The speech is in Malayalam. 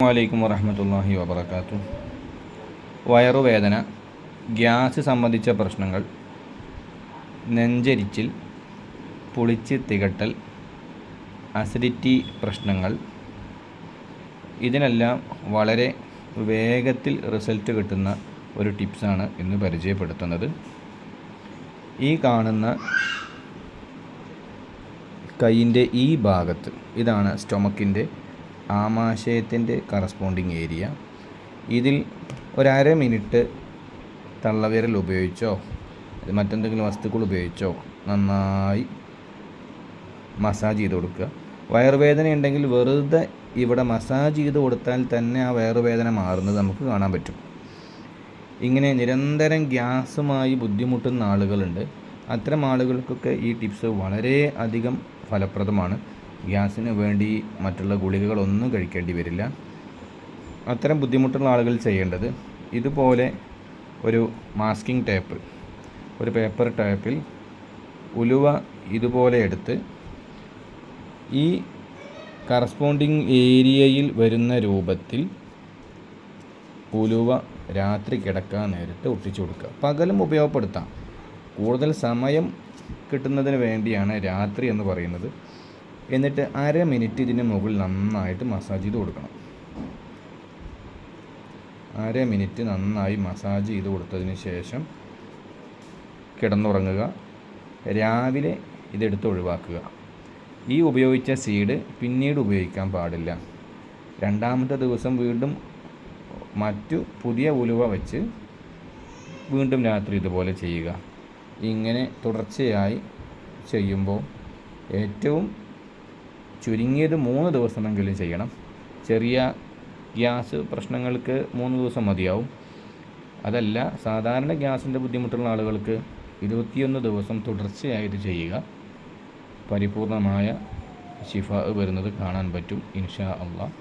അലൈക്കും വറഹ്മത്തുള്ളാഹി വബറകാതുഹു. വയറുവേദന, ഗ്യാസ് സംബന്ധിച്ച പ്രശ്നങ്ങൾ, നെഞ്ചരിച്ചിൽ, പുളിച്ച് തികട്ടൽ, അസിഡിറ്റി പ്രശ്നങ്ങൾ, ഇതിനെല്ലാം വളരെ വേഗത്തിൽ റിസൾട്ട് കിട്ടുന്ന ഒരു ടിപ്സാണ് ഇന്ന് പരിചയപ്പെടുത്തുന്നത്. ഈ കാണുന്ന കൈയിൻ്റെ ഈ ഭാഗത്ത് ഇതാണ് സ്റ്റൊമക്കിൻ്റെ ആമാശയത്തിൻ്റെ കറസ്പോണ്ടിങ് ഏരിയ. ഇതിൽ ഒരര മിനിറ്റ് തള്ളവിരൽ ഉപയോഗിച്ചോ മറ്റെന്തെങ്കിലും വസ്തുക്കൾ ഉപയോഗിച്ചോ നന്നായി മസാജ് ചെയ്ത് കൊടുക്കുക. വയറുവേദന ഉണ്ടെങ്കിൽ വെറുതെ ഇവിടെ മസാജ് ചെയ്ത് കൊടുത്താൽ തന്നെ ആ വയറുവേദന മാറുന്നത് നമുക്ക് കാണാൻ പറ്റും. ഇങ്ങനെ നിരന്തരം ഗ്യാസുമായി ബുദ്ധിമുട്ടുന്ന ആളുകളുണ്ട്. അത്തരം ആളുകൾക്കൊക്കെ ഈ ടിപ്സ് വളരെ അധികം ഫലപ്രദമാണ്. ഗ്യാസിന് വേണ്ടി മറ്റുള്ള ഗുളികകളൊന്നും കഴിക്കേണ്ടി വരില്ല. അത്തരം ബുദ്ധിമുട്ടുള്ള ആളുകൾ ചെയ്യേണ്ടത് ഇതുപോലെ ഒരു മാസ്കിംഗ് ടേപ്പ്, ഒരു പേപ്പർ ടേപ്പിൽ ഉലുവ ഇതുപോലെ എടുത്ത് ഈ കറസ്പോണ്ടിങ് ഏരിയയിൽ വരുന്ന രൂപത്തിൽ ഉലുവ രാത്രി കിടക്കാൻ നേരത്ത് ഒട്ടിച്ചു കൊടുക്കുക. പകലും ഉപയോഗപ്പെടുത്താം. കൂടുതൽ സമയം കിട്ടുന്നതിന് വേണ്ടിയാണ് രാത്രി എന്ന് പറയുന്നത്. എന്നിട്ട് അര മിനിറ്റ് ഇതിന് മുകളിൽ നന്നായിട്ട് മസാജ് ചെയ്ത് കൊടുക്കണം. അര മിനിറ്റ് നന്നായി മസാജ് ചെയ്ത് കൊടുത്തതിന് ശേഷം കിടന്നുറങ്ങുക. രാവിലെ ഇതെടുത്ത് ഒഴിവാക്കുക. ഈ ഉപയോഗിച്ച സീഡ് പിന്നീട് ഉപയോഗിക്കാൻ പാടില്ല. രണ്ടാമത്തെ ദിവസം വീണ്ടും മറ്റു പുതിയ ഉലുവ വെച്ച് വീണ്ടും രാത്രി ഇതുപോലെ ചെയ്യുക. ഇങ്ങനെ തുടർച്ചയായി ചെയ്യുമ്പോൾ ഏറ്റവും ചുരുങ്ങിയത് 3 ദിവസമെങ്കിലും ചെയ്യണം. ചെറിയ ഗ്യാസ് പ്രശ്നങ്ങൾക്ക് 3 ദിവസം മതിയാവും. അതല്ല, സാധാരണ ഗ്യാസിൻ്റെ ബുദ്ധിമുട്ടുള്ള ആളുകൾക്ക് 21 ദിവസം തുടർച്ചയായിട്ട് ചെയ്യുക. പരിപൂർണമായ ശിഫ വരുന്നത് കാണാൻ പറ്റും ഇൻഷാ അല്ലാഹ്.